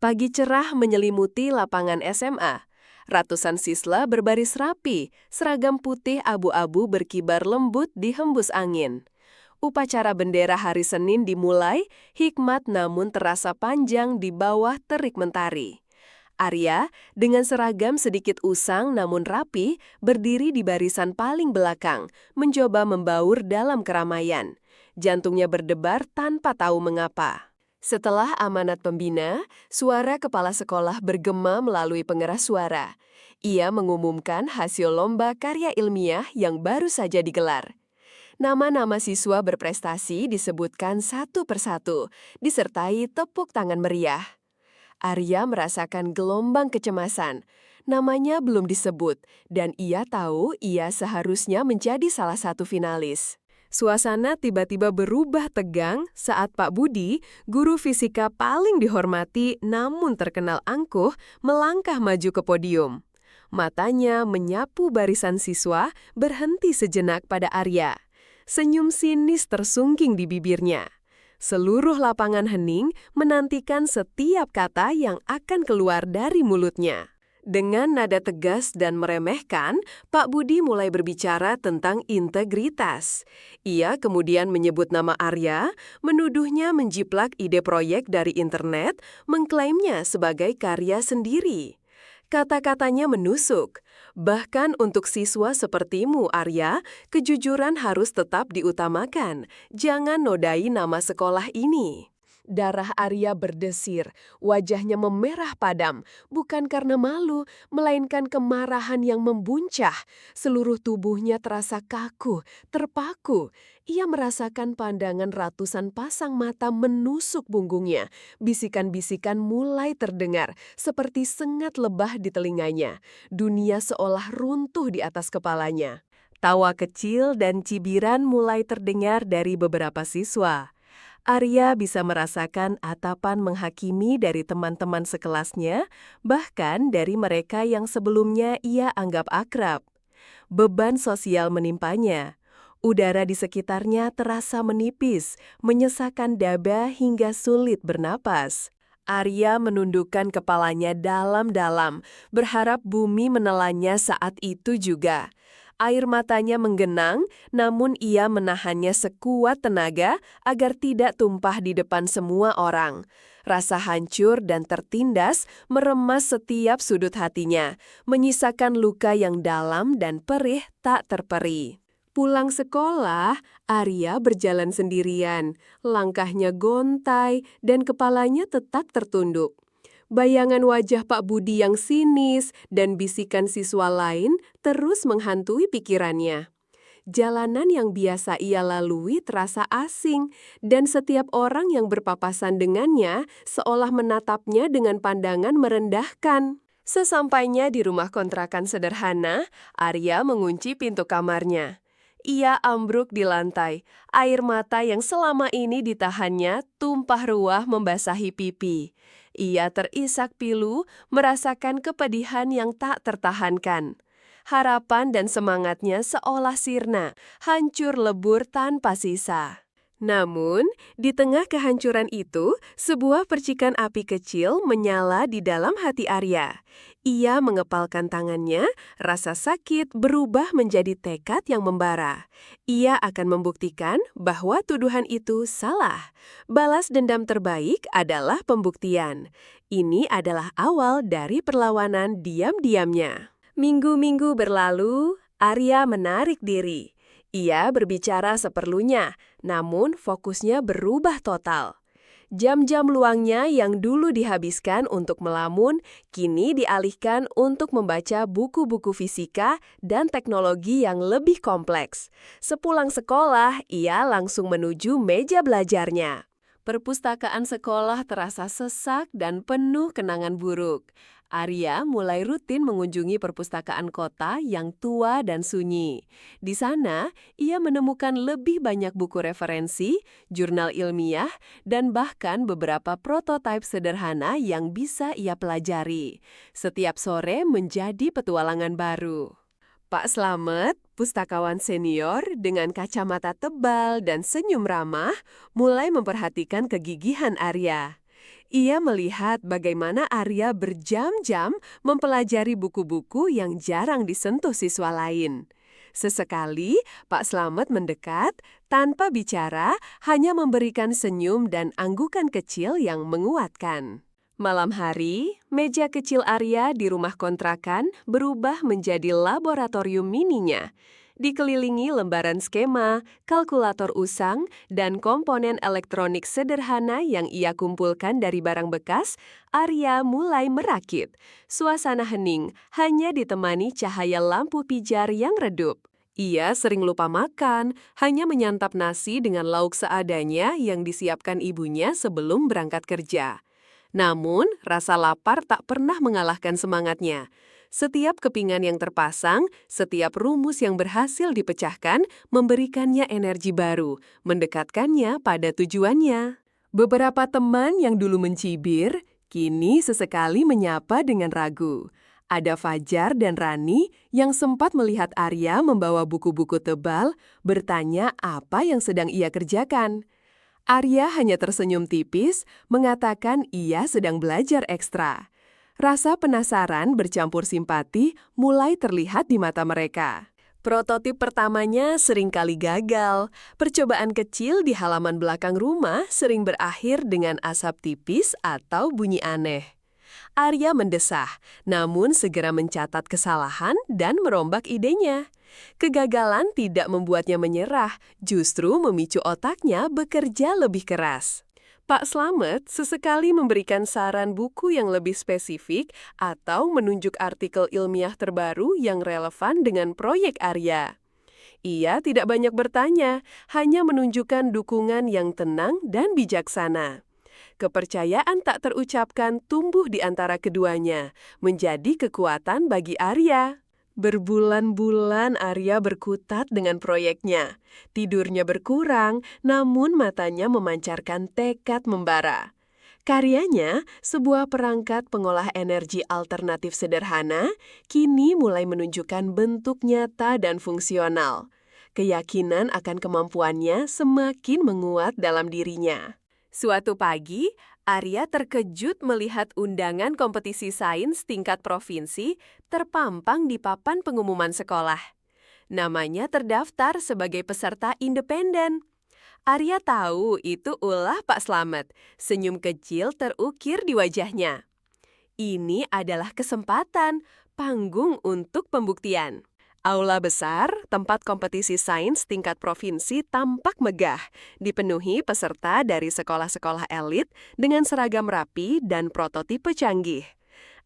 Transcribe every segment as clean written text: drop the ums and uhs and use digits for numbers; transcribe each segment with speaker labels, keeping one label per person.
Speaker 1: Pagi cerah menyelimuti lapangan SMA. Ratusan siswa berbaris rapi, seragam putih abu-abu berkibar lembut di hembus angin. Upacara bendera hari Senin dimulai, hikmat namun terasa panjang di bawah terik mentari. Arya, dengan seragam sedikit usang namun rapi, berdiri di barisan paling belakang, mencoba membaur dalam keramaian. Jantungnya berdebar tanpa tahu mengapa. Setelah amanat pembina, suara kepala sekolah bergema melalui pengeras suara. Ia mengumumkan hasil lomba karya ilmiah yang baru saja digelar. Nama-nama siswa berprestasi disebutkan satu persatu, disertai tepuk tangan meriah. Arya merasakan gelombang kecemasan. Namanya belum disebut, dan ia tahu ia seharusnya menjadi salah satu finalis. Suasana tiba-tiba berubah tegang saat Pak Budi, guru fisika paling dihormati namun terkenal angkuh, melangkah maju ke podium. Matanya menyapu barisan siswa, berhenti sejenak pada Arya. Senyum sinis tersungking di bibirnya. Seluruh lapangan hening menantikan setiap kata yang akan keluar dari mulutnya. Dengan nada tegas dan meremehkan, Pak Budi mulai berbicara tentang integritas. Ia kemudian menyebut nama Arya, menuduhnya menjiplak ide proyek dari internet, mengklaimnya sebagai karya sendiri. Kata-katanya menusuk. Bahkan untuk siswa sepertimu, Arya, kejujuran harus tetap diutamakan. Jangan nodai nama sekolah ini. Darah Arya berdesir, wajahnya memerah padam, bukan karena malu, melainkan kemarahan yang membuncah. Seluruh tubuhnya terasa kaku, terpaku. Ia merasakan pandangan ratusan pasang mata menusuk punggungnya. Bisikan-bisikan mulai terdengar, seperti sengat lebah di telinganya. Dunia seolah runtuh di atas kepalanya. Tawa kecil dan cibiran mulai terdengar dari beberapa siswa. Arya bisa merasakan atapan menghakimi dari teman-teman sekelasnya, bahkan dari mereka yang sebelumnya ia anggap akrab. Beban sosial menimpanya. Udara di sekitarnya terasa menipis, menyesakkan dada hingga sulit bernapas. Arya menundukkan kepalanya dalam-dalam, berharap bumi menelannya saat itu juga. Air matanya menggenang, namun ia menahannya sekuat tenaga agar tidak tumpah di depan semua orang. Rasa hancur dan tertindas meremas setiap sudut hatinya, menyisakan luka yang dalam dan perih tak terperi. Pulang sekolah, Arya berjalan sendirian. Langkahnya gontai dan kepalanya tetap tertunduk. Bayangan wajah Pak Budi yang sinis dan bisikan siswa lain terus menghantui pikirannya. Jalanan yang biasa ia lalui terasa asing, dan setiap orang yang berpapasan dengannya seolah menatapnya dengan pandangan merendahkan. Sesampainya di rumah kontrakan sederhana, Arya mengunci pintu kamarnya. Ia ambruk di lantai, air mata yang selama ini ditahannya tumpah ruah membasahi pipi. Ia terisak pilu, merasakan kepedihan yang tak tertahankan. Harapan dan semangatnya seolah sirna, hancur lebur tanpa sisa. Namun, di tengah kehancuran itu, sebuah percikan api kecil menyala di dalam hati Arya. Ia mengepalkan tangannya, rasa sakit berubah menjadi tekad yang membara. Ia akan membuktikan bahwa tuduhan itu salah. Balas dendam terbaik adalah pembuktian. Ini adalah awal dari perlawanan diam-diamnya. Minggu-minggu berlalu, Arya menarik diri. Ia berbicara seperlunya, namun fokusnya berubah total. Jam-jam luangnya yang dulu dihabiskan untuk melamun, kini dialihkan untuk membaca buku-buku fisika dan teknologi yang lebih kompleks. Sepulang sekolah, ia langsung menuju meja belajarnya. Perpustakaan sekolah terasa sesak dan penuh kenangan buruk. Arya mulai rutin mengunjungi perpustakaan kota yang tua dan sunyi. Di sana, ia menemukan lebih banyak buku referensi, jurnal ilmiah, dan bahkan beberapa prototipe sederhana yang bisa ia pelajari. Setiap sore menjadi petualangan baru. Pak Slamet, pustakawan senior dengan kacamata tebal dan senyum ramah, mulai memperhatikan kegigihan Arya. Ia melihat bagaimana Arya berjam-jam mempelajari buku-buku yang jarang disentuh siswa lain. Sesekali, Pak Slamet mendekat, tanpa bicara, hanya memberikan senyum dan anggukan kecil yang menguatkan. Malam hari, meja kecil Arya di rumah kontrakan berubah menjadi laboratorium mininya. Dikelilingi lembaran skema, kalkulator usang, dan komponen elektronik sederhana yang ia kumpulkan dari barang bekas, Arya mulai merakit. Suasana hening, hanya ditemani cahaya lampu pijar yang redup. Ia sering lupa makan, hanya menyantap nasi dengan lauk seadanya yang disiapkan ibunya sebelum berangkat kerja. Namun, rasa lapar tak pernah mengalahkan semangatnya. Setiap kepingan yang terpasang, setiap rumus yang berhasil dipecahkan, memberikannya energi baru, mendekatkannya pada tujuannya. Beberapa teman yang dulu mencibir, kini sesekali menyapa dengan ragu. Ada Fajar dan Rani yang sempat melihat Arya membawa buku-buku tebal, bertanya apa yang sedang ia kerjakan. Arya hanya tersenyum tipis, mengatakan ia sedang belajar ekstra. Rasa penasaran bercampur simpati mulai terlihat di mata mereka. Prototip pertamanya seringkali gagal. Percobaan kecil di halaman belakang rumah sering berakhir dengan asap tipis atau bunyi aneh. Arya mendesah, namun segera mencatat kesalahan dan merombak idenya. Kegagalan tidak membuatnya menyerah, justru memicu otaknya bekerja lebih keras. Pak Slamet sesekali memberikan saran buku yang lebih spesifik atau menunjuk artikel ilmiah terbaru yang relevan dengan proyek Arya. Ia tidak banyak bertanya, hanya menunjukkan dukungan yang tenang dan bijaksana. Kepercayaan tak terucapkan tumbuh di antara keduanya, menjadi kekuatan bagi Arya. Berbulan-bulan Arya berkutat dengan proyeknya. Tidurnya berkurang, namun matanya memancarkan tekad membara. Karyanya, sebuah perangkat pengolah energi alternatif sederhana, kini mulai menunjukkan bentuk nyata dan fungsional. Keyakinan akan kemampuannya semakin menguat dalam dirinya. Suatu pagi, Arya terkejut melihat undangan kompetisi sains tingkat provinsi terpampang di papan pengumuman sekolah. Namanya terdaftar sebagai peserta independen. Arya tahu itu ulah Pak Slamet. Senyum kecil terukir di wajahnya. Ini adalah kesempatan, panggung untuk pembuktian. Aula besar, tempat kompetisi sains tingkat provinsi tampak megah, dipenuhi peserta dari sekolah-sekolah elit dengan seragam rapi dan prototipe canggih.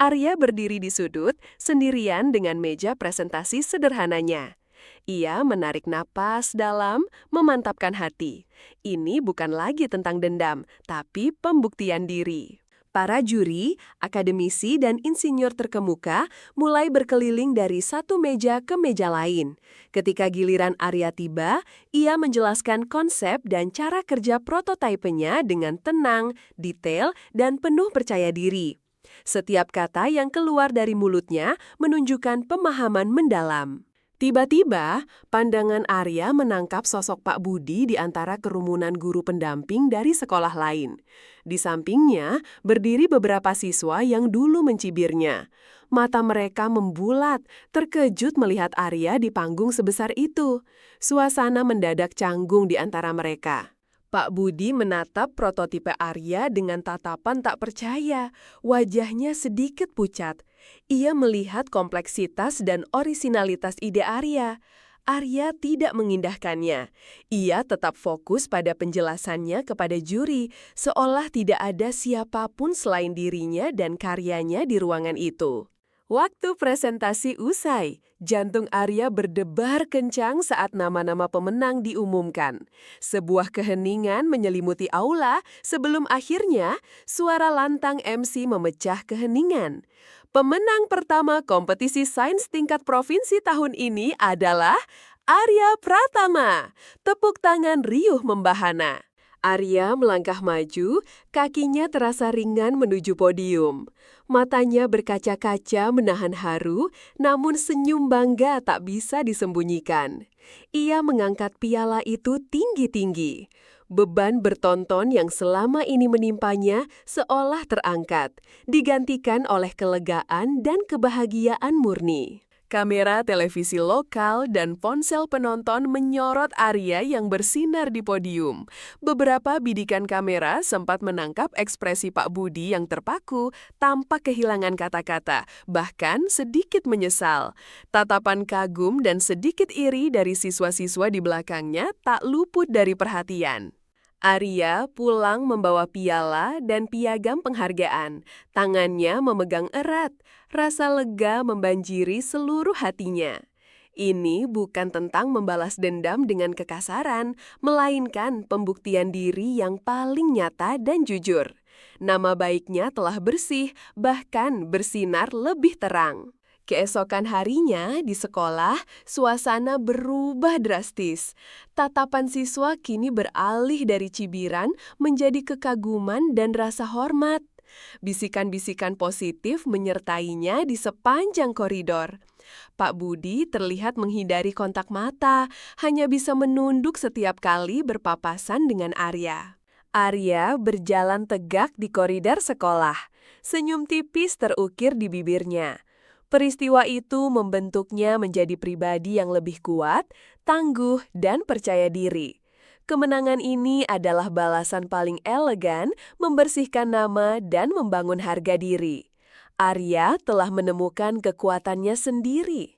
Speaker 1: Arya berdiri di sudut, sendirian dengan meja presentasi sederhananya. Ia menarik napas dalam, memantapkan hati. Ini bukan lagi tentang dendam, tapi pembuktian diri. Para juri, akademisi, dan insinyur terkemuka mulai berkeliling dari satu meja ke meja lain. Ketika giliran Arya tiba, ia menjelaskan konsep dan cara kerja prototipenya dengan tenang, detail, dan penuh percaya diri. Setiap kata yang keluar dari mulutnya menunjukkan pemahaman mendalam. Tiba-tiba, pandangan Arya menangkap sosok Pak Budi di antara kerumunan guru pendamping dari sekolah lain. Di sampingnya, berdiri beberapa siswa yang dulu mencibirnya. Mata mereka membulat, terkejut melihat Arya di panggung sebesar itu. Suasana mendadak canggung di antara mereka. Pak Budi menatap prototipe Arya dengan tatapan tak percaya. Wajahnya sedikit pucat. Ia melihat kompleksitas dan orisinalitas ide Arya. Arya tidak mengindahkannya. Ia tetap fokus pada penjelasannya kepada juri, seolah tidak ada siapapun selain dirinya dan karyanya di ruangan itu. Waktu presentasi usai, jantung Arya berdebar kencang saat nama-nama pemenang diumumkan. Sebuah keheningan menyelimuti aula sebelum akhirnya suara lantang MC memecah keheningan. Pemenang pertama kompetisi sains tingkat provinsi tahun ini adalah Arya Pratama. Tepuk tangan riuh membahana. Arya melangkah maju, kakinya terasa ringan menuju podium. Matanya berkaca-kaca menahan haru, namun senyum bangga tak bisa disembunyikan. Ia mengangkat piala itu tinggi-tinggi. Beban bertonton yang selama ini menimpanya seolah terangkat, digantikan oleh kelegaan dan kebahagiaan murni. Kamera televisi lokal dan ponsel penonton menyorot Arya yang bersinar di podium. Beberapa bidikan kamera sempat menangkap ekspresi Pak Budi yang terpaku tanpa kehilangan kata-kata, bahkan sedikit menyesal. Tatapan kagum dan sedikit iri dari siswa-siswa di belakangnya tak luput dari perhatian. Arya pulang membawa piala dan piagam penghargaan. Tangannya memegang erat, rasa lega membanjiri seluruh hatinya. Ini bukan tentang membalas dendam dengan kekasaran, melainkan pembuktian diri yang paling nyata dan jujur. Nama baiknya telah bersih, bahkan bersinar lebih terang. Keesokan harinya di sekolah, suasana berubah drastis. Tatapan siswa kini beralih dari cibiran menjadi kekaguman dan rasa hormat. Bisikan-bisikan positif menyertainya di sepanjang koridor. Pak Budi terlihat menghindari kontak mata, hanya bisa menunduk setiap kali berpapasan dengan Arya. Arya berjalan tegak di koridor sekolah. Senyum tipis terukir di bibirnya. Peristiwa itu membentuknya menjadi pribadi yang lebih kuat, tangguh, dan percaya diri. Kemenangan ini adalah balasan paling elegan, membersihkan nama dan membangun harga diri. Arya telah menemukan kekuatannya sendiri.